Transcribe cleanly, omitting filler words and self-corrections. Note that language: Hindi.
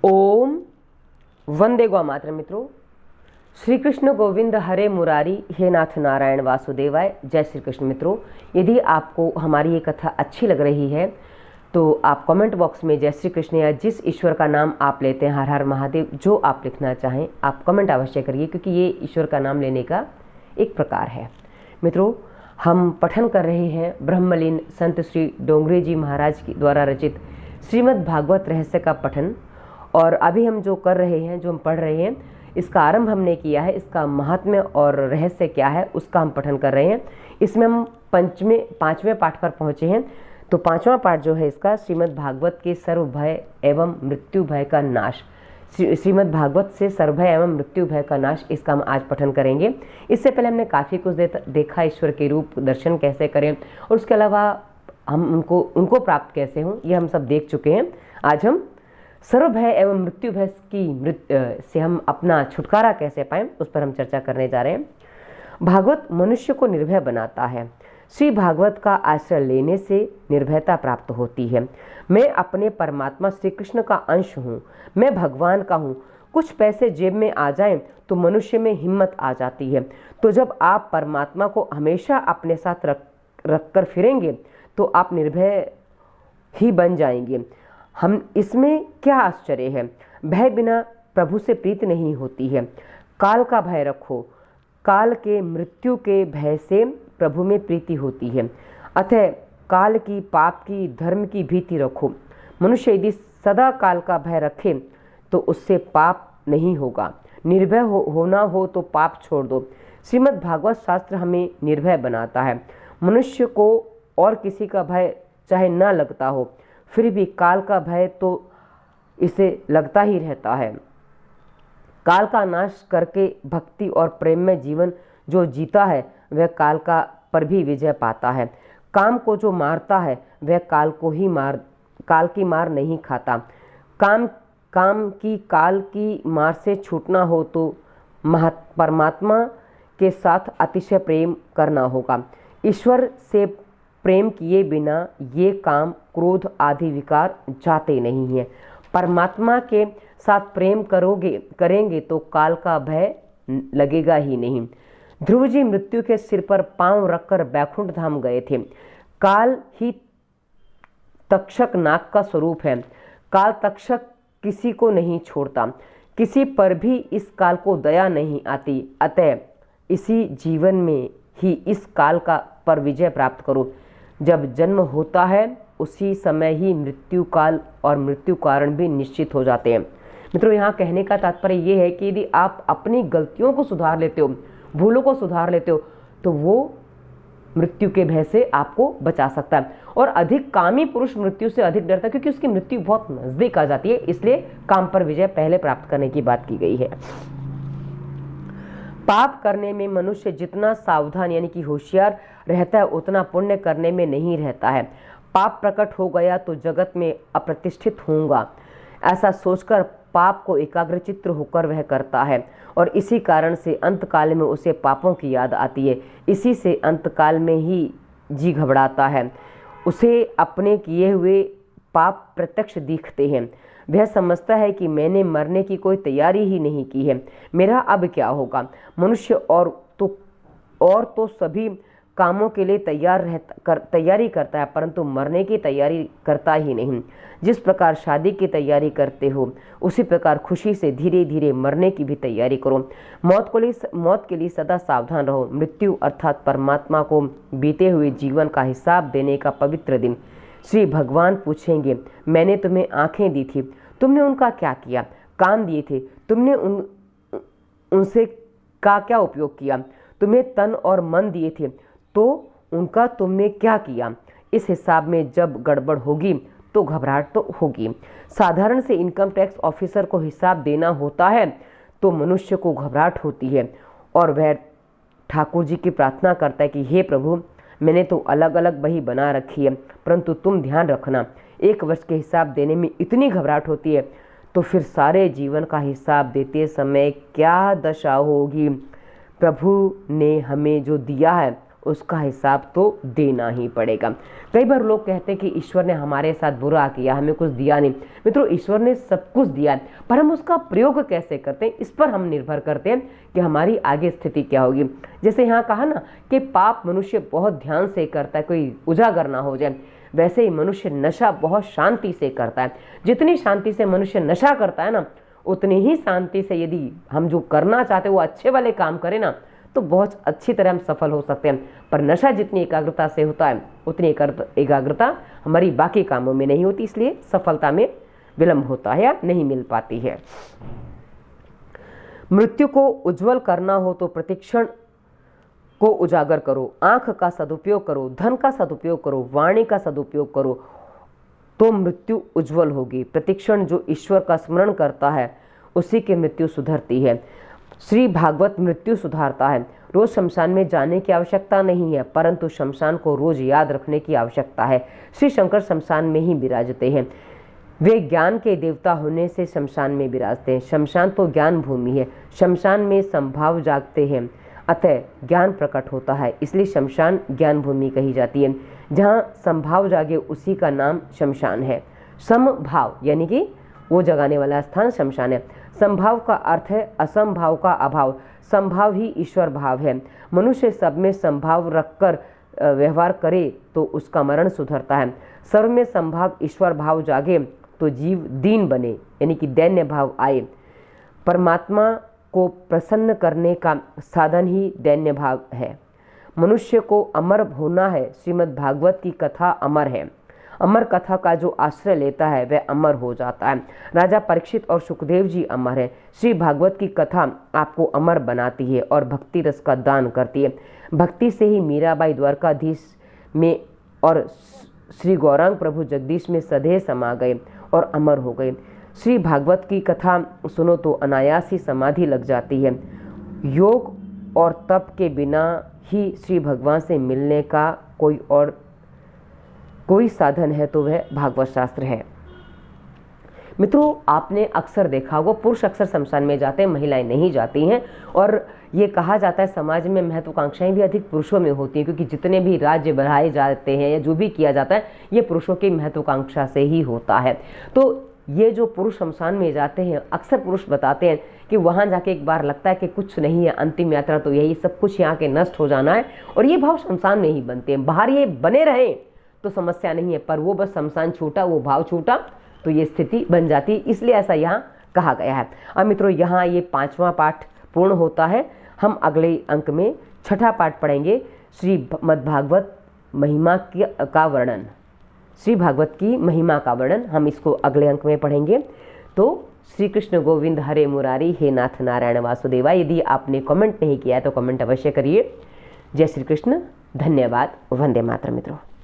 ओम वंदे गौ मातरम। मित्रों, श्री कृष्ण गोविंद हरे मुरारी, हे नाथ नारायण वासुदेवाय। जय श्री कृष्ण। मित्रों, यदि आपको हमारी ये कथा अच्छी लग रही है तो आप कमेंट बॉक्स में जय श्री कृष्ण या जिस ईश्वर का नाम आप लेते हैं, हर हर महादेव, जो आप लिखना चाहें आप कमेंट अवश्य करिए, क्योंकि ये ईश्वर का नाम लेने का एक प्रकार है। मित्रों, हम पठन कर रहे हैं ब्रह्मलीन संत श्री डोंगरे जी महाराज की द्वारा रचित श्रीमद् भागवत रहस्य का पठन। और अभी हम जो कर रहे हैं, जो हम पढ़ रहे हैं, इसका आरंभ हमने किया है। इसका महात्म्य और रहस्य क्या है उसका हम पठन कर रहे हैं। इसमें हम पांचवें पाठ पर पहुँचे हैं। तो पांचवा पाठ जो है इसका श्रीमद् भागवत के सर्व भय एवं मृत्यु भय का नाश, श्रीमद् भागवत से सर्व भय एवं मृत्यु भय का नाश, इसका हम आज पठन करेंगे। इससे पहले हमने काफ़ी कुछ देखा, ईश्वर के रूप दर्शन कैसे करें और उसके अलावा हम उनको प्राप्त कैसे हों, ये हम सब देख चुके हैं। आज हम सर्व भय एवं मृत्यु भय से हम अपना छुटकारा कैसे पाएं उस पर हम चर्चा करने जा रहे हैं। भागवत मनुष्य को निर्भय बनाता है। श्री भागवत का आश्रय लेने से निर्भयता प्राप्त होती है। मैं अपने परमात्मा श्री कृष्ण का अंश हूँ, मैं भगवान का हूँ। कुछ पैसे जेब में आ जाएं तो मनुष्य में हिम्मत आ जाती है। तो जब आप परमात्मा को हमेशा अपने साथ रख कर फिरेंगे तो आप निर्भय ही बन जाएंगे। हम इसमें क्या आश्चर्य है। भय बिना प्रभु से प्रीति नहीं होती है। काल का भय रखो, काल के मृत्यु के भय से प्रभु में प्रीति होती है। अतः काल की, पाप की, धर्म की भीति रखो। मनुष्य यदि सदा काल का भय रखे तो उससे पाप नहीं होगा। निर्भय होना हो तो पाप छोड़ दो। श्रीमद् भागवत शास्त्र हमें निर्भय बनाता है। मनुष्य को और किसी का भय चाहे न लगता हो, फिर भी काल का भय तो इसे लगता ही रहता है। काल का नाश करके भक्ति और प्रेम में जीवन जो जीता है वह काल का पर भी विजय पाता है। काम को जो मारता है वह काल की मार नहीं खाता। काल की मार से छूटना हो तो परमात्मा के साथ अतिशय प्रेम करना होगा। ईश्वर से प्रेम किए बिना ये काम, क्रोध आदि विकार जाते नहीं हैं। परमात्मा के साथ प्रेम करेंगे तो काल का भय लगेगा ही नहीं। ध्रुव जी मृत्यु के सिर पर पांव रखकर बैकुंठ धाम गए थे। काल ही तक्षक नाग का स्वरूप है। काल तक्षक किसी को नहीं छोड़ता, किसी पर भी इस काल को दया नहीं आती। अतः इसी जीवन में ही इस काल का पर विजय प्राप्त करो। जब जन्म होता है उसी समय ही मृत्यु काल और मृत्यु कारण भी निश्चित हो जाते हैं। मित्रों, यहाँ कहने का तात्पर्य ये है कि यदि आप अपनी गलतियों को सुधार लेते हो, भूलों को सुधार लेते हो, तो वो मृत्यु के भय से आपको बचा सकता है। और अधिक कामी पुरुष मृत्यु से अधिक डरता है, क्योंकि उसकी मृत्यु बहुत नजदीक आ जाती है। इसलिए काम पर विजय पहले प्राप्त करने की बात की गई है। पाप करने में मनुष्य जितना सावधान यानी कि होशियार रहता है उतना पुण्य करने में नहीं रहता है। पाप प्रकट हो गया तो जगत में अप्रतिष्ठित होऊंगा, ऐसा सोचकर पाप को एकाग्रचित्त होकर वह करता है। और इसी कारण से अंतकाल में उसे पापों की याद आती है। इसी से अंतकाल में ही जी घबराता है। उसे अपने किए हुए पाप प्रत्यक्ष दिखते हैं। वह समझता है कि मैंने मरने की कोई तैयारी ही नहीं की है, मेरा अब क्या होगा। मनुष्य और तो सभी कामों के लिए तैयारी करता है, परंतु मरने की तैयारी करता ही नहीं। जिस प्रकार शादी की तैयारी करते हो उसी प्रकार खुशी से धीरे धीरे मरने की भी तैयारी करो। मौत के लिए सदा सावधान रहो। मृत्यु अर्थात परमात्मा को बीते हुए जीवन का हिसाब देने का पवित्र दिन। श्री भगवान पूछेंगे, मैंने तुम्हें आंखें दी थी, तुमने उनका क्या किया? कान दिए थे, तुमने उनसे का क्या उपयोग किया? तुम्हें तन और मन दिए थे, तो उनका तुमने क्या किया? इस हिसाब में जब गड़बड़ होगी तो घबराहट तो होगी। साधारण से इनकम टैक्स ऑफिसर को हिसाब देना होता है तो मनुष्य को घबराहट होती है और वह ठाकुर जी की प्रार्थना करता है कि हे प्रभु, मैंने तो अलग अलग बही बना रखी है, परंतु तुम ध्यान रखना, 1 वर्ष के हिसाब देने में इतनी घबराहट होती है तो फिर सारे जीवन का हिसाब देते समय क्या दशा होगी। प्रभु ने हमें जो दिया है उसका हिसाब तो देना ही पड़ेगा। कई बार लोग कहते हैं कि ईश्वर ने हमारे साथ बुरा किया, हमें कुछ दिया नहीं। मित्रों, ईश्वर ने सब कुछ दिया है, पर हम उसका प्रयोग कैसे करते हैं इस पर हम निर्भर करते हैं कि हमारी आगे स्थिति क्या होगी। जैसे यहाँ कहा ना कि पाप मनुष्य बहुत ध्यान से करता है, कोई उजागर ना हो जाए, वैसे ही मनुष्य नशा बहुत शांति से करता है। जितनी शांति से मनुष्य नशा करता है ना, उतनी ही शांति से यदि हम जो करना चाहते हैं वो अच्छे वाले काम करें ना, तो बहुत अच्छी तरह हम सफल हो सकते हैं। पर नशा जितनी एकाग्रता से होता है उतनी एकाग्रता हमारी बाकी कामों में नहीं होती, इसलिए सफलता में विलंब होता है या नहीं मिल पाती है। मृत्यु को उज्जवल करना हो तो प्रतिक्षण को उजागर करो, आंख का सदुपयोग करो, धन का सदुपयोग करो, वाणी का सदुपयोग करो, तो मृत्यु उज्जवल होगी। प्रतिक्षण जो ईश्वर का स्मरण करता है उसी की मृत्यु सुधरती है। श्री भागवत मृत्यु सुधारता है। रोज शमशान में जाने की आवश्यकता नहीं है, परंतु शमशान को रोज याद रखने की आवश्यकता है। श्री शंकर शमशान में ही विराजते हैं। वे ज्ञान के देवता होने से शमशान में विराजते हैं। शमशान तो ज्ञान भूमि है, शमशान में संभाव जागते हैं, अतः ज्ञान प्रकट होता है, इसलिए शमशान ज्ञान भूमि कही जाती है। जहाँ संभाव जागे उसी का नाम शमशान है। समभाव यानी कि वो जगाने वाला स्थान शमशान है। संभाव का अर्थ है असंभाव का अभाव, संभाव ही ईश्वर भाव है। मनुष्य सब में संभाव रखकर व्यवहार करे तो उसका मरण सुधरता है। सर्व में संभाव ईश्वर भाव जागे तो जीव दीन बने, यानी कि दैन्य भाव आए। परमात्मा को प्रसन्न करने का साधन ही दैन्य भाव है। मनुष्य को अमर होना है। श्रीमद् भागवत की कथा अमर है। अमर कथा का जो आश्रय लेता है वह अमर हो जाता है। राजा परीक्षित और सुखदेव जी अमर है। श्री भागवत की कथा आपको अमर बनाती है और भक्ति रस का दान करती है। भक्ति से ही मीराबाई द्वारकाधीश में और श्री गौरांग प्रभु जगदीश में सदैव समा गए और अमर हो गए। श्री भागवत की कथा सुनो तो अनायास ही समाधि लग जाती है। योग और तप के बिना ही श्री भगवान से मिलने का कोई साधन है तो वह भागवत शास्त्र है। मित्रों, आपने अक्सर देखा होगा पुरुष अक्सर शमशान में जाते हैं, महिलाएं नहीं जाती हैं। और ये कहा जाता है समाज में महत्वाकांक्षाएं भी अधिक पुरुषों में होती हैं, क्योंकि जितने भी राज्य बढ़ाए जाते हैं या जो भी किया जाता है ये पुरुषों की महत्वाकांक्षा से ही होता है। तो ये जो पुरुष शमशान में जाते हैं, अक्सर पुरुष बताते हैं कि वहाँ जाके एक बार लगता है कि कुछ नहीं है, अंतिम यात्रा तो यही, सब कुछ यहाँ के नष्ट हो जाना है। और ये भाव शमशान में ही बनते हैं। बाहर ये बने रहे तो समस्या नहीं है, पर वो बस शमशान छूटा, वो भाव छूटा तो ये स्थिति बन जाती, इसलिए ऐसा यहाँ कहा गया है। अब मित्रों, यहाँ ये 5वां पाठ पूर्ण होता है। हम अगले अंक में 6ठा पाठ पढ़ेंगे, श्रीमद्भागवत महिमा का वर्णन। श्री भागवत की महिमा का वर्णन हम इसको अगले अंक में पढ़ेंगे। तो श्री कृष्ण गोविंद हरे मुरारी, हे नाथ नारायण वासुदेवा। यदि आपने कमेंट नहीं किया है तो कमेंट अवश्य करिए। जय श्री कृष्ण, धन्यवाद, वंदे मातरम। मित्रों।